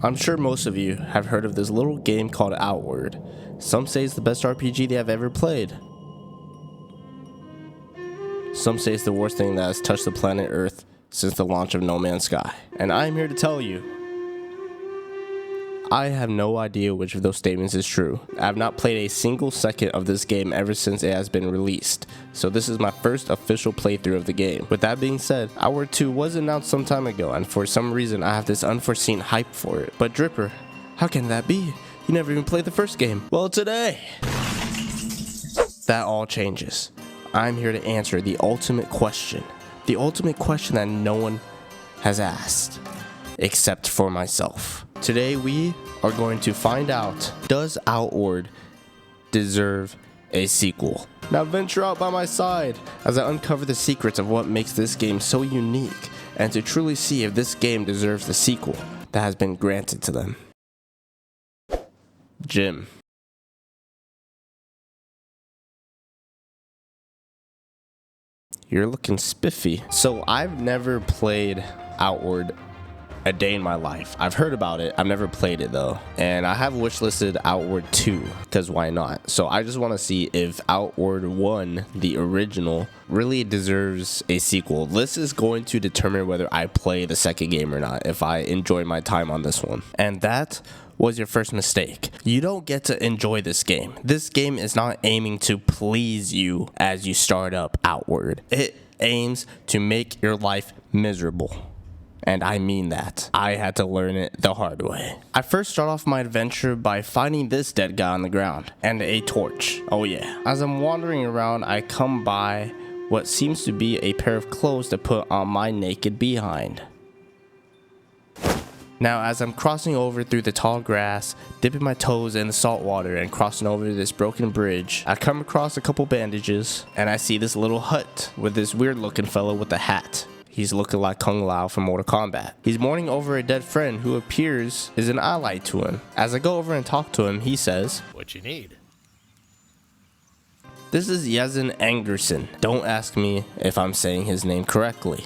I'm sure most of you have heard of this little game called Outward. Some say it's the best RPG they have ever played. Some say it's the worst thing that has touched the planet Earth since the launch of No Man's Sky. And I'm here to tell you, I have no idea which of those statements is true. I have not played a single second of this game ever since it has been released, so this is my first official playthrough of the game. With that being said, Outward 2 was announced some time ago, and for some reason I have this unforeseen hype for it. But Dripper, how can that be? You never even played the first game. Well, today, that all changes. I'm here to answer the ultimate question that no one has asked, except for myself. Today we are going to find out, does Outward deserve a sequel? Now venture out by my side as I uncover the secrets of what makes this game so unique, and to truly see if this game deserves the sequel that has been granted to them. Jim. You're looking spiffy. So I've never played Outward a day in my life. I've heard about it. I've never played it though. And I have wishlisted Outward 2 because why not? So I just want to see if Outward 1, the original, really deserves a sequel. This is going to determine whether I play the second game or not, if I enjoy my time on this one. And that was your first mistake. You don't get to enjoy this game. This game is not aiming to please you as you start up Outward. It aims to make your life miserable. And I mean that. I had to learn it the hard way. I first start off my adventure by finding this dead guy on the ground and a torch. Oh yeah. As I'm wandering around, I come by what seems to be a pair of clothes to put on my naked behind. Now, as I'm crossing over through the tall grass, dipping my toes in the salt water and crossing over this broken bridge, I come across a couple bandages and I see this little hut with this weird looking fellow with a hat. He's looking like Kung Lao from Mortal Kombat. He's mourning over a dead friend who appears is an ally to him. As I go over and talk to him, he says, "What you need?" This is Yazin Angerson. Don't ask me if I'm saying his name correctly.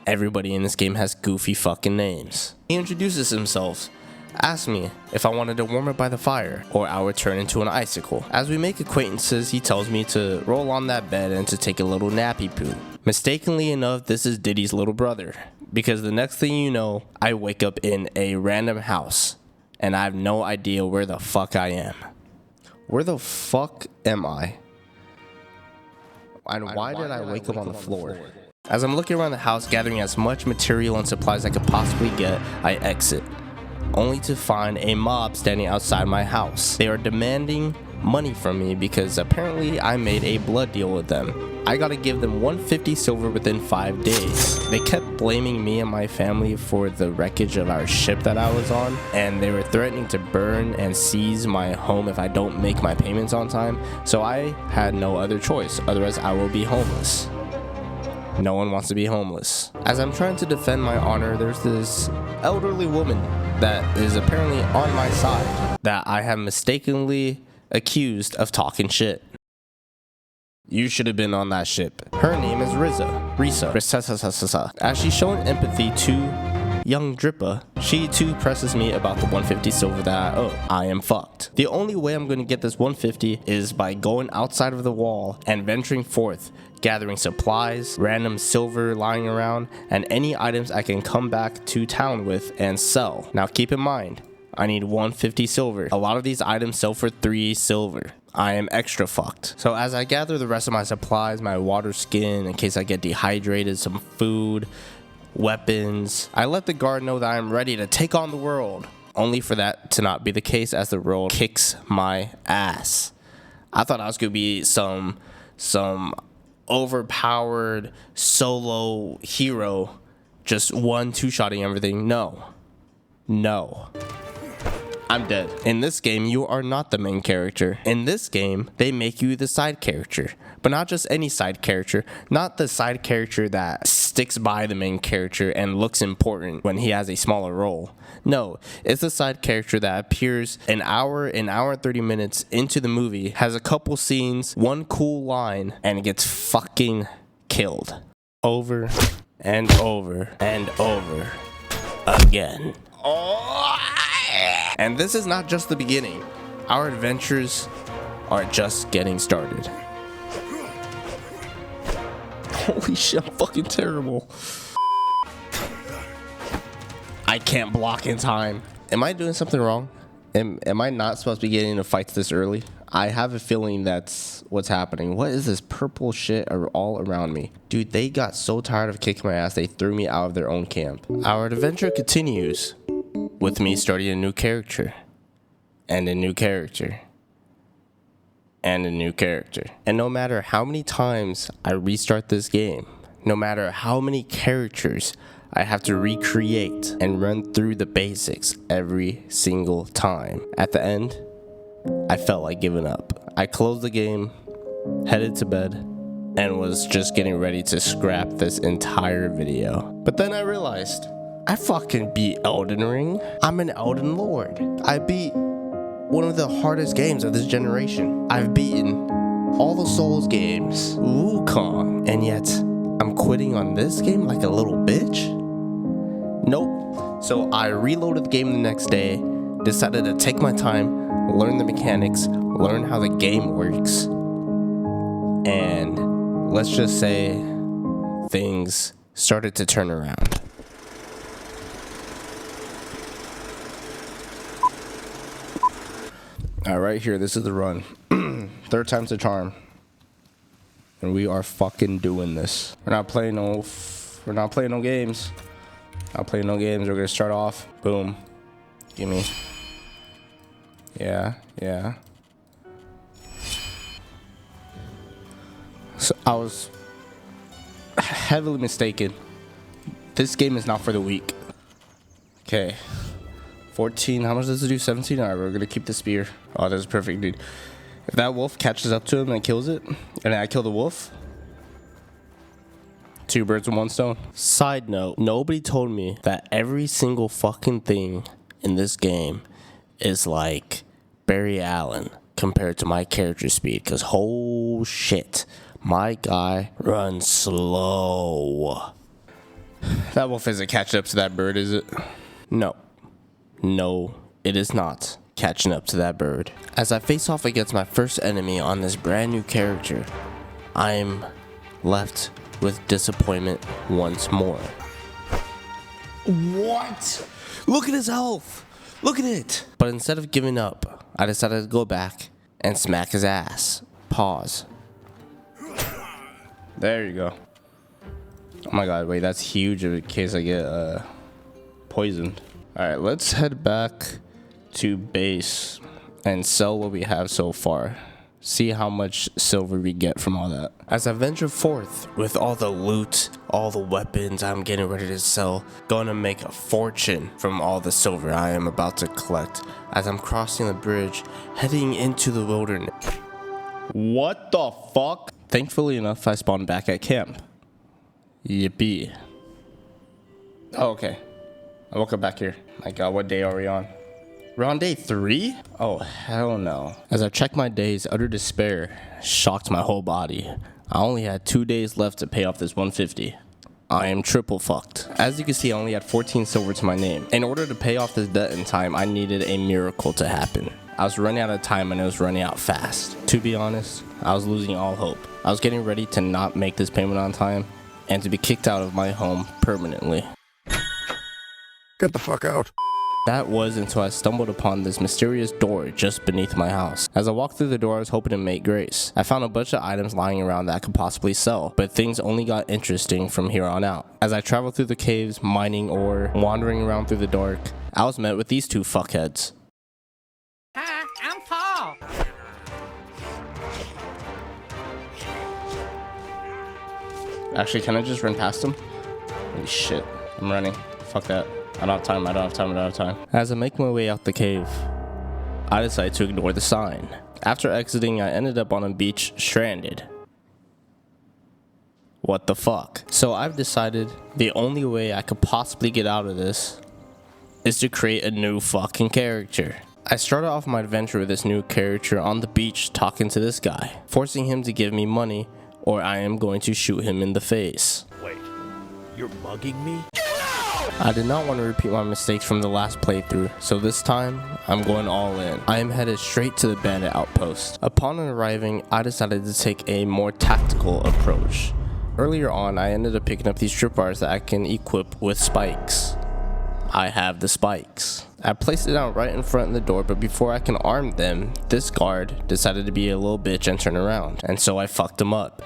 Everybody in this game has goofy fucking names. He introduces himself, asks me if I wanted to warm up by the fire or I would turn into an icicle. As we make acquaintances, he tells me to roll on that bed and to take a little nappy poo. Mistakenly enough, this is Diddy's little brother, because the next thing you know, I wake up in a random house and I have no idea where the fuck I am. Where the fuck am I? And why did I wake up on the floor? As I'm looking around the house, gathering as much material and supplies I could possibly get, I exit, only to find a mob standing outside my house. They are demanding money from me because apparently I made a blood deal with them. I gotta give them 150 silver within 5 days. They kept blaming me and my family for the wreckage of our ship that I was on, and they were threatening to burn and seize my home if I don't make my payments on time, so I had no other choice, otherwise I will be homeless. No one wants to be homeless. As I'm trying to defend my honor, there's this elderly woman that is apparently on my side that I have mistakenly accused of talking shit. You should have been on that ship. Her name is Risa. As she's showing empathy to young Drippa, she too presses me about the 150 silver that I owe. I am fucked. The only way I'm going to get this 150 is by going outside of the wall and venturing forth, gathering supplies, random silver lying around, and any items I can come back to town with and sell. Now keep in mind, I need 150 silver. A lot of these items sell for 3 silver. I am extra fucked. So as I gather the rest of my supplies, my water skin in case I get dehydrated, some food, weapons, I let the guard know that I am ready to take on the world, only for that to not be the case as the world kicks my ass. I thought I was gonna be some overpowered solo hero, just 1-2-shotting everything. No. I'm dead. In this game, you are not the main character. In this game, they make you the side character. But not just any side character. Not the side character that sticks by the main character and looks important when he has a smaller role. No, it's the side character that appears an hour and 30 minutes into the movie, has a couple scenes, one cool line, and gets fucking killed. Over and over and over again. Oh! And this is not just the beginning. Our adventures are just getting started. Holy shit, I'm fucking terrible. I can't block in time. Am I doing something wrong? Am I not supposed to be getting into fights this early? I have a feeling that's what's happening. What is this purple shit all around me? Dude, they got so tired of kicking my ass, they threw me out of their own camp. Our adventure continues with me starting a new character. And a new character. And a new character. And no matter how many times I restart this game, no matter how many characters I have to recreate and run through the basics every single time, at the end, I felt like giving up. I closed the game, headed to bed, and was just getting ready to scrap this entire video. But then I realized, I fucking beat Elden Ring. I'm an Elden Lord. I beat one of the hardest games of this generation. I've beaten all the Souls games, Wukong, and yet I'm quitting on this game like a little bitch? Nope. So I reloaded the game the next day, decided to take my time, learn the mechanics, learn how the game works, and let's just say things started to turn around. All right, here, this is the run. Third time's the charm. And we are fucking doing this. We're not playing no games. Not playing no games. We're gonna start off. Boom. Gimme. Yeah. So I was heavily mistaken. This game is not for the weak. Okay. 14, how much does it do? 17? Alright, we're gonna keep the spear. Oh, that's perfect, dude. If that wolf catches up to him and kills it, and I kill the wolf, 2 birds with 1 stone. Side note, nobody told me that every single fucking thing in this game is like Barry Allen compared to my character speed, because whole shit, my guy runs slow. That wolf isn't catching up to that bird, is it? No, it is not catching up to that bird. As I face off against my first enemy on this brand new character, I'm left with disappointment once more. What? Look at his health. Look at it. But instead of giving up, I decided to go back and smack his ass. Pause. There you go. Oh my god, wait, that's huge in case I get poisoned. Alright, let's head back to base and sell what we have so far. See how much silver we get from all that. As I venture forth with all the loot, all the weapons I'm getting ready to sell, gonna make a fortune from all the silver I am about to collect as I'm crossing the bridge, heading into the wilderness. What the fuck? Thankfully enough, I spawned back at camp. Yippee. Oh, okay. I woke up back here. My god, what day are we on? We're on day 3? Oh, hell no. As I checked my days, utter despair shocked my whole body. I only had 2 days left to pay off this 150. I am triple fucked. As you can see, I only had 14 silver to my name. In order to pay off this debt in time, I needed a miracle to happen. I was running out of time and it was running out fast. To be honest, I was losing all hope. I was getting ready to not make this payment on time and to be kicked out of my home permanently. Get the fuck out. That was until I stumbled upon this mysterious door just beneath my house. As I walked through the door, I was hoping to make grace. I found a bunch of items lying around that I could possibly sell, but things only got interesting from here on out. As I traveled through the caves, mining ore, wandering around through the dark, I was met with these 2 fuckheads. Hi, I'm Paul. Actually, can I just run past them? Holy shit, I'm running. Fuck that. I don't have time. As I make my way out the cave, I decide to ignore the sign. After exiting, I ended up on a beach stranded. What the fuck? So I've decided the only way I could possibly get out of this is to create a new fucking character. I started off my adventure with this new character on the beach talking to this guy, forcing him to give me money or I am going to shoot him in the face. Wait, you're mugging me? I did not want to repeat my mistakes from the last playthrough, so this time, I'm going all in. I am headed straight to the bandit outpost. Upon arriving, I decided to take a more tactical approach. Earlier on, I ended up picking up these tripwires that I can equip with spikes. I have the spikes. I placed it down right in front of the door, but before I can arm them, this guard decided to be a little bitch and turn around, and so I fucked him up.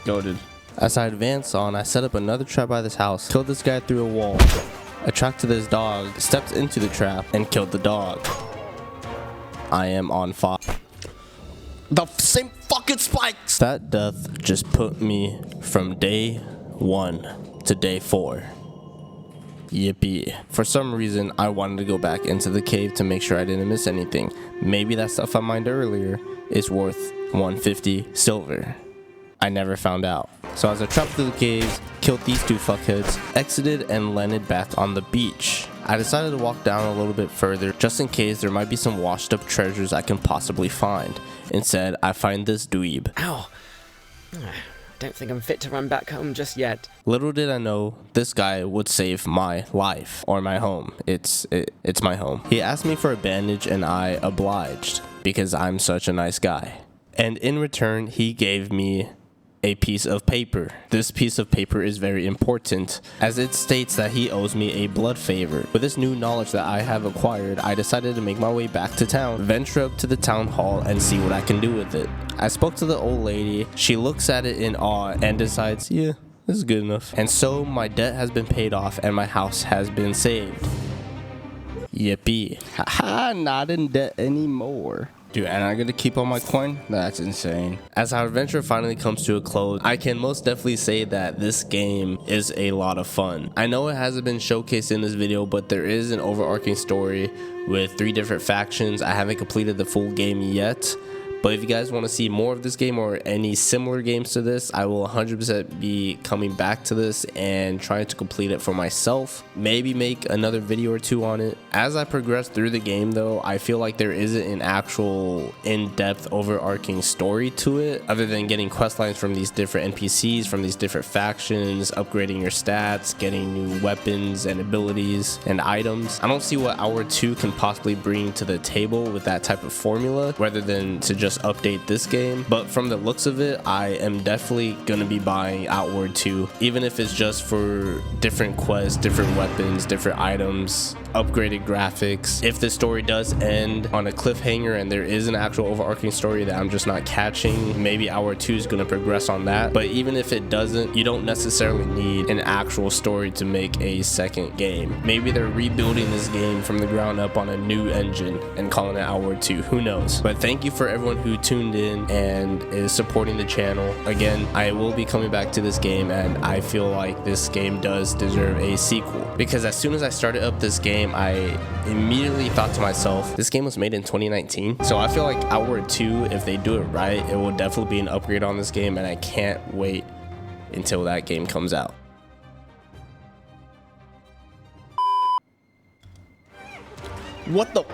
Goated. As I advanced on, I set up another trap by this house, killed this guy through a wall, attracted this dog, stepped into the trap, and killed the dog. I am on fire. The same fucking spikes! That death just put me from day 1 to day 4. Yippee. For some reason, I wanted to go back into the cave to make sure I didn't miss anything. Maybe that stuff I mined earlier is worth 150 silver. I never found out. So as I trapped through the caves, killed these two fuckheads, exited and landed back on the beach. I decided to walk down a little bit further just in case there might be some washed up treasures I can possibly find. Instead, I find this dweeb. Ow. Don't think I'm fit to run back home just yet. Little did I know, this guy would save my life, or my home. It's my home. He asked me for a bandage and I obliged, because I'm such a nice guy. And in return, he gave me a piece of paper. This piece of paper is very important, as it states that he owes me a blood favor. With this new knowledge that I have acquired, I decided to make my way back to town, venture up to the town hall, and see what I can do with it. I spoke to the old lady. She looks at it in awe and decides, yeah, this is good enough. And so my debt has been paid off and my house has been saved. Yippee. Haha, not in debt anymore. Dude, and I gotta keep on my coin? That's insane. As our adventure finally comes to a close, I can most definitely say that this game is a lot of fun. I know it hasn't been showcased in this video, but there is an overarching story with 3 different factions. I haven't completed the full game yet, but if you guys want to see more of this game or any similar games to this, I will 100% be coming back to this and trying to complete it for myself. Maybe make another video or 2 on it. As I progress through the game though, I feel like there isn't an actual in-depth overarching story to it, other than getting quest lines from these different NPCs, from these different factions, upgrading your stats, getting new weapons and abilities and items. I don't see what Hour 2 can possibly bring to the table with that type of formula, rather than to just update this game. But from the looks of it, I am definitely gonna be buying Outward 2, even if it's just for different quests, different weapons, different items, upgraded graphics. If the story does end on a cliffhanger and there is an actual overarching story that I'm just not catching, maybe Hour 2 is gonna progress on that. But even if it doesn't, you don't necessarily need an actual story to make a second game. Maybe they're rebuilding this game from the ground up on a new engine and calling it Hour 2, who knows. But thank you for everyone who tuned in and is supporting the channel. Again, I will be coming back to this game, and I feel like this game does deserve a sequel, because as soon as I started up this game, I immediately thought to myself, this game was made in 2019, so I feel like Outward 2, if they do it right, it will definitely be an upgrade on this game, and I can't wait until that game comes out. What the